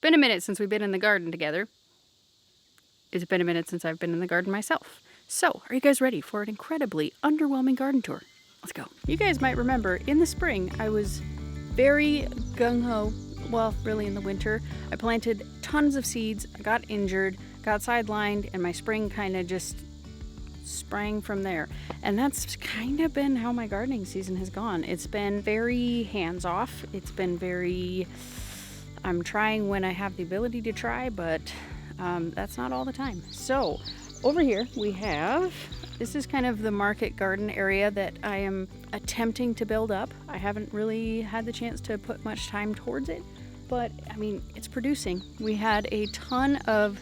been a minute since we've been in the garden together. It's been a minute since I've been in the garden myself. So, are you guys ready for an incredibly underwhelming garden tour? Let's go. You guys might remember in the spring, I was very gung-ho. Well, really in the winter. I planted tons of seeds, I got injured, got sidelined, and my spring kind of just sprang from there. And that's kind of been how my gardening season has gone. It's been very hands-off. It's been very, I'm trying when I have the ability to try, but that's not all the time. So over here we have, this is kind of the market garden area that I am attempting to build up. I haven't really had the chance to put much time towards it, but I mean, it's producing. We had a ton of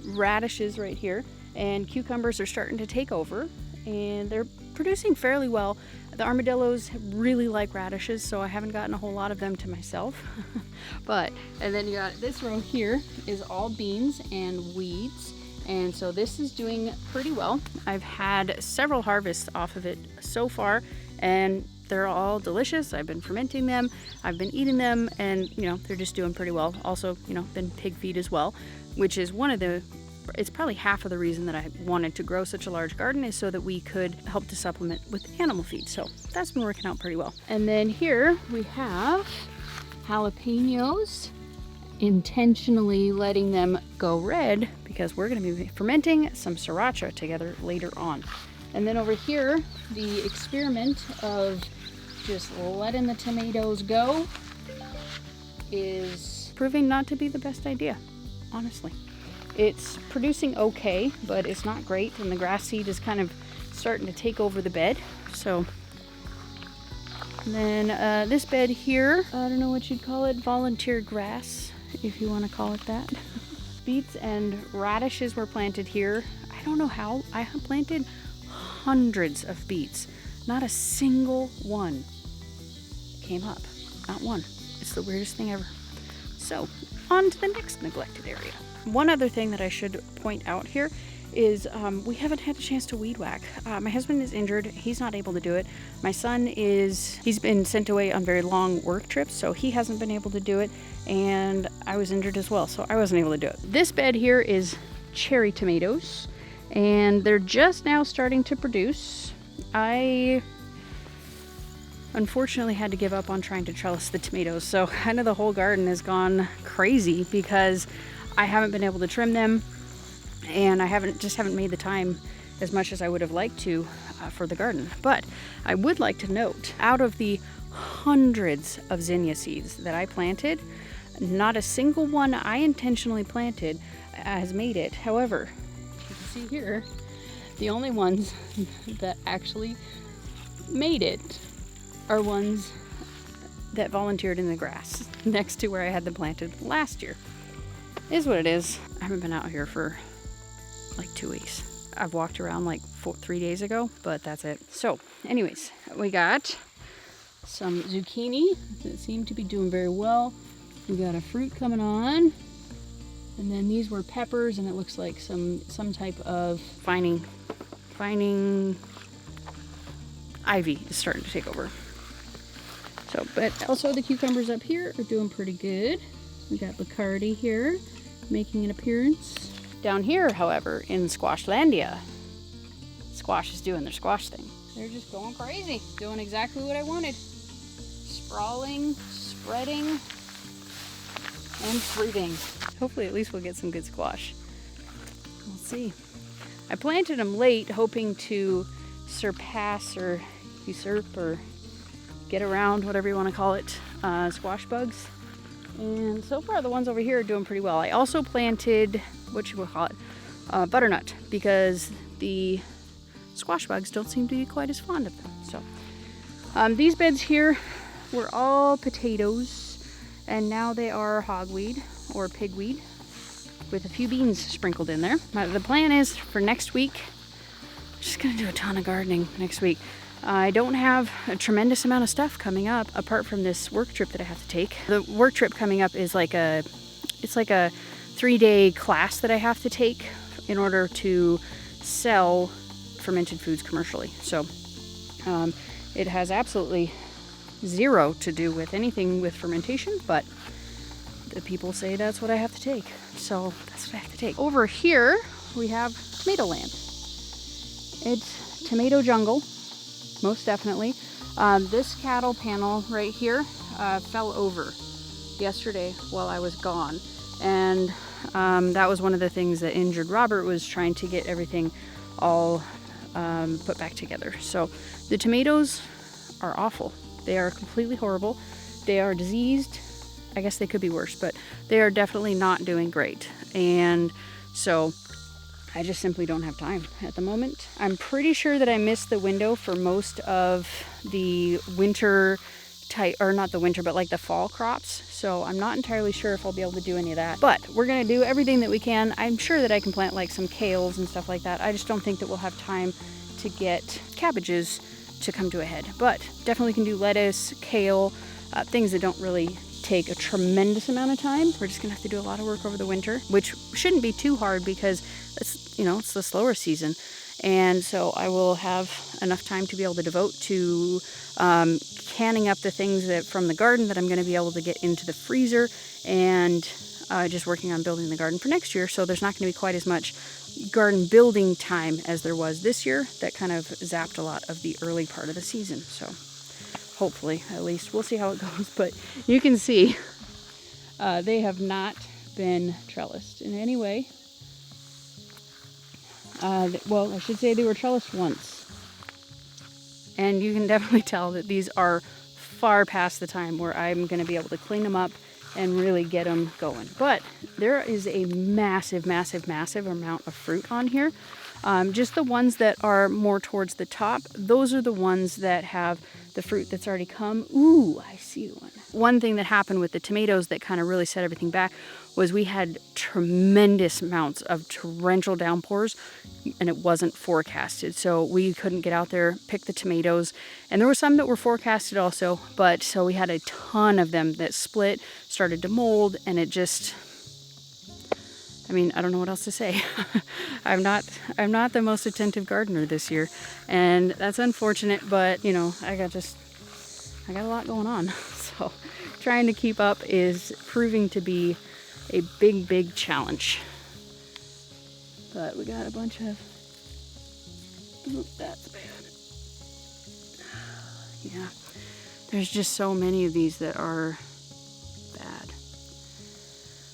radishes right here, and cucumbers are starting to take over, and they're producing fairly well. The armadillos really like radishes, so I haven't gotten a whole lot of them to myself. And then you got this row here is all beans and weeds, and so this is doing pretty well. I've had several harvests off of it so far, and they're all delicious. I've been fermenting them, I've been eating them, and you know, they're just doing pretty well. Also, you know, been pig feed as well, which is it's probably half of the reason that I wanted to grow such a large garden, is so that we could help to supplement with animal feed. So that's been working out pretty well. And then here we have jalapenos, intentionally letting them go red because we're going to be fermenting some sriracha together later on. And then over here, the experiment of just letting the tomatoes go is proving not to be the best idea, honestly. It's producing okay, but it's not great, and the grass seed is kind of starting to take over the bed. So, and then this bed here, I don't know what you'd call it, volunteer grass, if you want to call it that. Beets and radishes were planted here. I don't know how. I have planted hundreds of beets. Not a single one came up. Not one. It's the weirdest thing ever. So, on to the next neglected area. One other thing that I should point out here is we haven't had a chance to weed whack. My husband is injured. He's not able to do it. My son he's been sent away on very long work trips, so he hasn't been able to do it. And I was injured as well, so I wasn't able to do it. This bed here is cherry tomatoes, and they're just now starting to produce. I unfortunately had to give up on trying to trellis the tomatoes, so kind of the whole garden has gone crazy because I haven't been able to trim them, and I haven't made the time as much as I would have liked to for the garden. But I would like to note, out of the hundreds of zinnia seeds that I planted, not a single one I intentionally planted has made it. However, you can see here, the only ones that actually made it are ones that volunteered in the grass next to where I had them planted last year. Is what it is. I haven't been out here for like 2 weeks. I've walked around like 3 days ago, but that's it. So anyways, we got some zucchini that seem to be doing very well. We got a fruit coming on, and then these were peppers, and it looks like some type of fining ivy is starting to take over. So, but also the cucumbers up here are doing pretty good. We got Bacardi here making an appearance. Down here, however, in Squashlandia, squash is doing their squash thing. They're just going crazy, doing exactly what I wanted. Sprawling, spreading, and fruiting. Hopefully at least we'll get some good squash. We'll see. I planted them late, hoping to surpass or usurp or get around, whatever you want to call it, squash bugs. And so far the ones over here are doing pretty well. I also planted, what you would call it, butternut, because the squash bugs don't seem to be quite as fond of them. So these beds here were all potatoes, and now they are hogweed or pigweed with a few beans sprinkled in there. The plan is for next week, I'm just gonna do a ton of gardening next week. I don't have a tremendous amount of stuff coming up apart from this work trip that I have to take. The work trip coming up is like a 3-day class that I have to take in order to sell fermented foods commercially. So it has absolutely zero to do with anything with fermentation, but the people say that's what I have to take. So that's what I have to take. Over here, we have tomato land. It's tomato jungle, most definitely. This cattle panel right here fell over yesterday while I was gone. And that was one of the things that injured Robert, was trying to get everything all put back together. So the tomatoes are awful. They are completely horrible. They are diseased. I guess they could be worse, but they are definitely not doing great. And so I just simply don't have time at the moment. I'm pretty sure that I missed the window for most of the winter type, or not the winter, but like the fall crops. So I'm not entirely sure if I'll be able to do any of that, but we're gonna do everything that we can. I'm sure that I can plant like some kales and stuff like that. I just don't think that we'll have time to get cabbages to come to a head, but definitely can do lettuce, kale, things that don't really take a tremendous amount of time. We're just gonna have to do a lot of work over the winter, which shouldn't be too hard because it's, you know, it's the slower season. And so I will have enough time to be able to devote to canning up the things that from the garden that I'm going to be able to get into the freezer, and just working on building the garden for next year. So there's not going to be quite as much garden building time as there was this year. That kind of zapped a lot of the early part of the season. So hopefully, at least, we'll see how it goes. But you can see they have not been trellised in any way. Well, I should say they were trellised once. And you can definitely tell that these are far past the time where I'm going to be able to clean them up and really get them going. But there is a massive, massive, massive amount of fruit on here. Just the ones that are more towards the top, those are the ones that have the fruit that's already come. Ooh, I see one. One thing that happened with the tomatoes that kind of really set everything back was we had tremendous amounts of torrential downpours, and it wasn't forecasted. So we couldn't get out there, pick the tomatoes. And there were some that were forecasted also, but so we had a ton of them that split, started to mold, and it just, I mean, I don't know what else to say. I'm not the most attentive gardener this year, and that's unfortunate, but you know, I got a lot going on. So trying to keep up is proving to be a big, big challenge. But we got a bunch of, oh, that's bad. Yeah, there's just so many of these that are bad.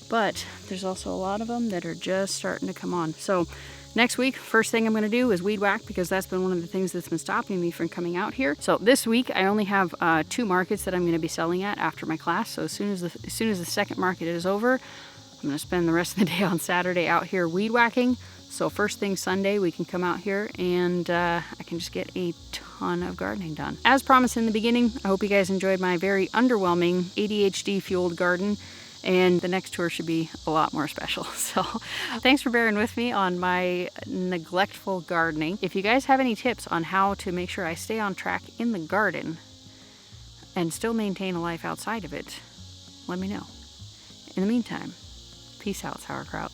But there's also a lot of them that are just starting to come on. So next week, first thing I'm going to do is weed whack, because that's been one of the things that's been stopping me from coming out here. So this week I only have 2 markets that I'm going to be selling at after my class. So as soon as the second market is over, I'm going to spend the rest of the day on Saturday out here weed whacking. So first thing Sunday, we can come out here and I can just get a ton of gardening done. As promised in the beginning, I hope you guys enjoyed my very underwhelming ADHD fueled garden. And the next tour should be a lot more special. So thanks for bearing with me on my neglectful gardening. If you guys have any tips on how to make sure I stay on track in the garden and still maintain a life outside of it, let me know. In the meantime, peace out, sauerkraut.